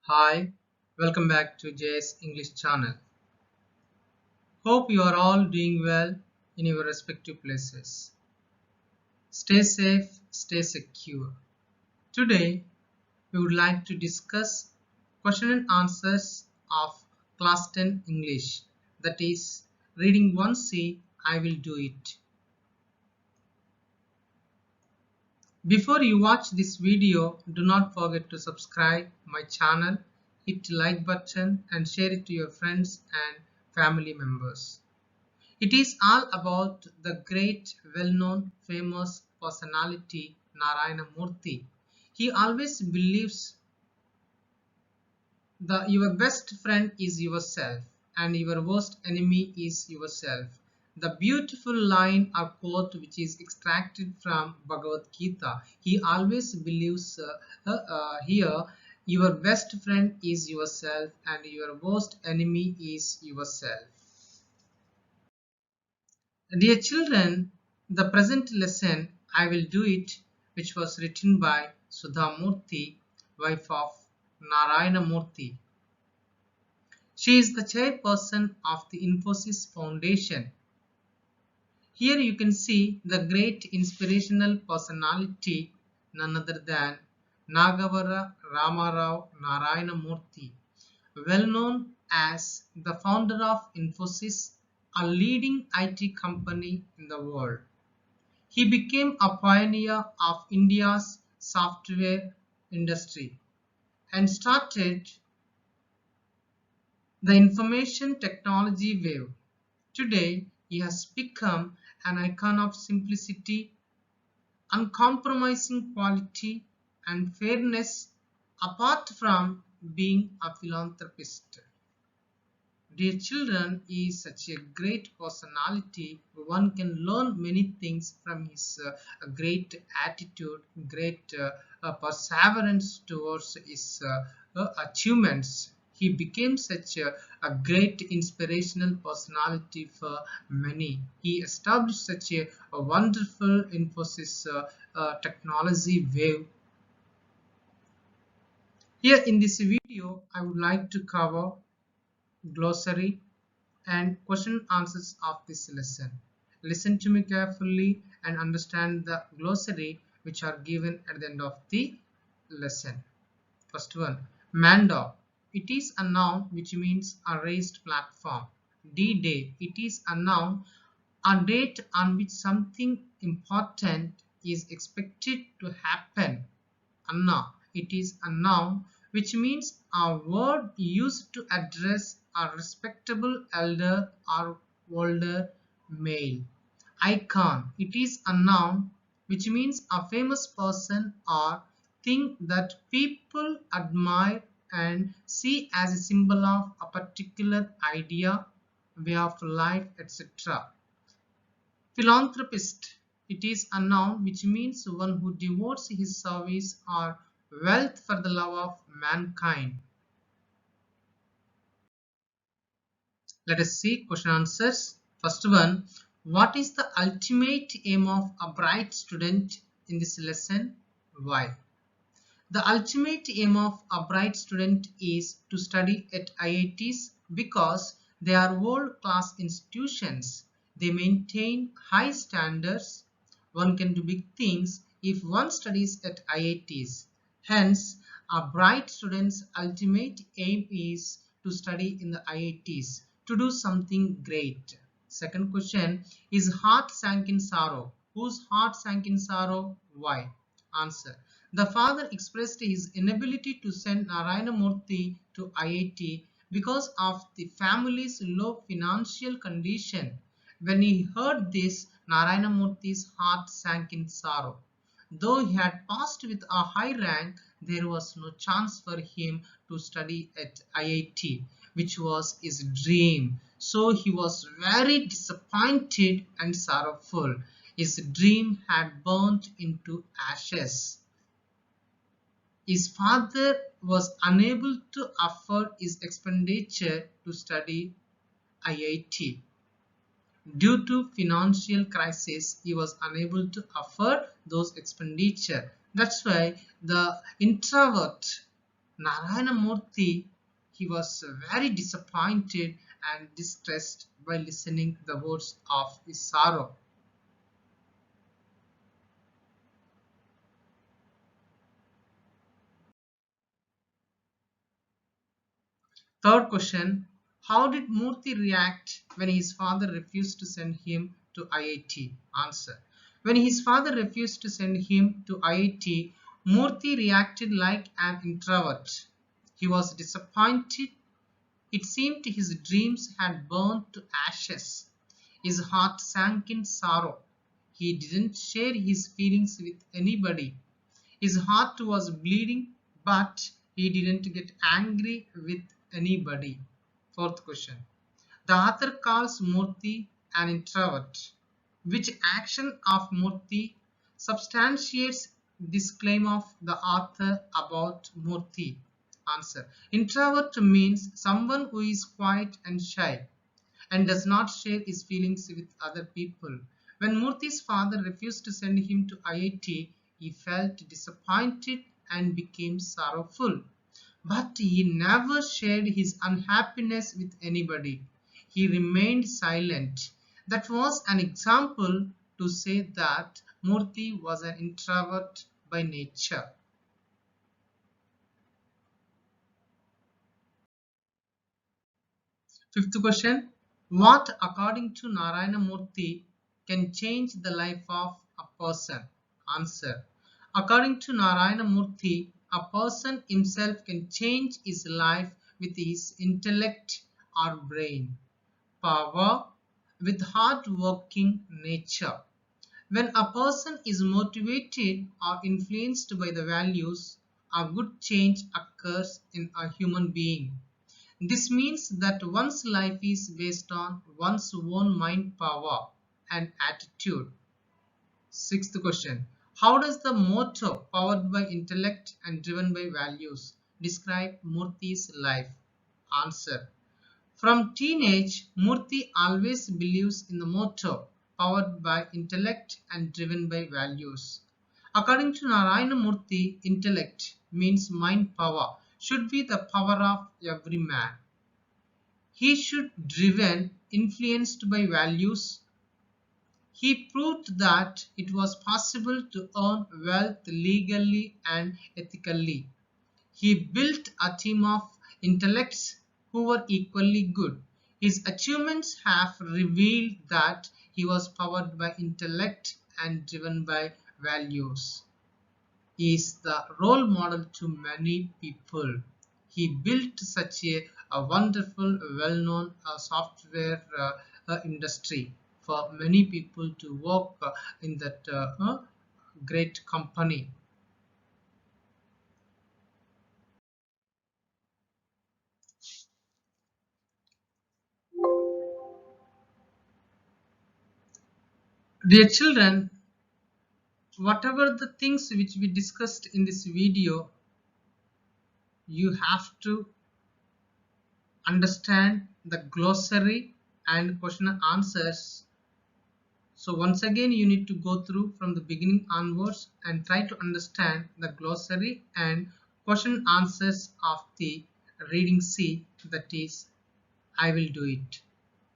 Hi, welcome back to Jay's English channel. Hope you are all doing well in your respective places. Stay safe, stay secure. Today, we would like to discuss question and answers of Class 10 English. That is, reading 1C, I will do it. Before you watch this video, do not forget to subscribe my channel, hit the like button and share it to your friends and family members. It is all about the great, well-known, famous personality Narayana Murthy. He always believes that your best friend is yourself and your worst enemy is yourself. The beautiful line or quote which is extracted from Bhagavad Gita. He always believes here your best friend is yourself and your worst enemy is yourself. Dear children, the present lesson I will do it, which was written by Sudha Murthy, wife of Narayana Murthy. She is the chairperson of the Infosys Foundation. Here you can see the great inspirational personality, none other than Nagavara Ramarao Narayana Murthy, well known as the founder of Infosys, a leading IT company in the world. He became a pioneer of India's software industry and started the information technology wave. Today, he has become an icon of simplicity, uncompromising quality, and fairness, apart from being a philanthropist. Dear children, he is such a great personality. One can learn many things from his great attitude, great perseverance towards his achievements. He became such a great inspirational personality for many. He established such a wonderful Infosys technology wave. Here in this video, I would like to cover glossary and question answers of this lesson. Listen to me carefully and understand the glossary which are given at the end of the lesson. First one, Manda. It is a noun which means a raised platform. D-Day. It is a noun, a date on which something important is expected to happen. Anna. It is a noun which means a word used to address a respectable elder or older male. Icon. It is a noun which means a famous person or thing that people admire and see as a symbol of a particular idea, way of life, etc. Philanthropist. It is a noun which means one who devotes his service or wealth for the love of mankind. Let us see question answers. First one, what is the ultimate aim of a bright student in this lesson? Why? The ultimate aim of a bright student is to study at IITs because they are world-class institutions. They maintain high standards. One can do big things if one studies at IITs. Hence, a bright student's ultimate aim is to study in the IITs, to do something great. Second question, is heart sank in sorrow? Whose heart sank in sorrow? Why? Answer. The father expressed his inability to send Narayana Murthy to IIT because of the family's low financial condition. When he heard this, Narayana Murthy's heart sank in sorrow. Though he had passed with a high rank, there was no chance for him to study at IIT, which was his dream. So he was very disappointed and sorrowful. His dream had burnt into ashes. His father was unable to afford his expenditure to study IIT. Due to financial crisis, he was unable to afford those expenditure. That's why the introvert Narayana Murthy, he was very disappointed and distressed by listening the words of his sorrow. Third question, how did Murthy react when his father refused to send him to IIT? Answer. When his father refused to send him to IIT, Murthy reacted like an introvert. He was disappointed. It seemed his dreams had burned to ashes. His heart sank in sorrow. He didn't share his feelings with anybody. His heart was bleeding, but he didn't get angry with anybody. Fourth question. The author calls Murthy an introvert. Which action of Murthy substantiates this claim of the author about Murthy? Answer. Introvert means someone who is quiet and shy and does not share his feelings with other people. When Murthy's father refused to send him to IIT, he felt disappointed and became sorrowful. But he never shared his unhappiness with anybody. He remained silent. That was an example to say that Murthy was an introvert by nature. Fifth question. What, according to Narayana Murthy, can change the life of a person? Answer. According to Narayana Murthy, a person himself can change his life with his intellect or brain, power, with hard-working nature. When a person is motivated or influenced by the values, a good change occurs in a human being. This means that one's life is based on one's own mind power and attitude. Sixth question. How does the motto powered by intellect and driven by values describe Murthy's life? Answer. From teenage, Murthy always believes in the motto powered by intellect and driven by values. According to Narayana Murthy, intellect means mind power should be the power of every man. He should driven, influenced by values. He proved that it was possible to earn wealth legally and ethically. He built a team of intellects who were equally good. His achievements have revealed that he was powered by intellect and driven by values. He is the role model to many people. He built such a wonderful, well-known software industry for many people to work in that great company. Dear children, whatever the things which we discussed in this video, you have to understand the glossary and question and answers. So once again, you need to go through from the beginning onwards and try to understand the glossary and question answers of the reading C, that is, I will do it.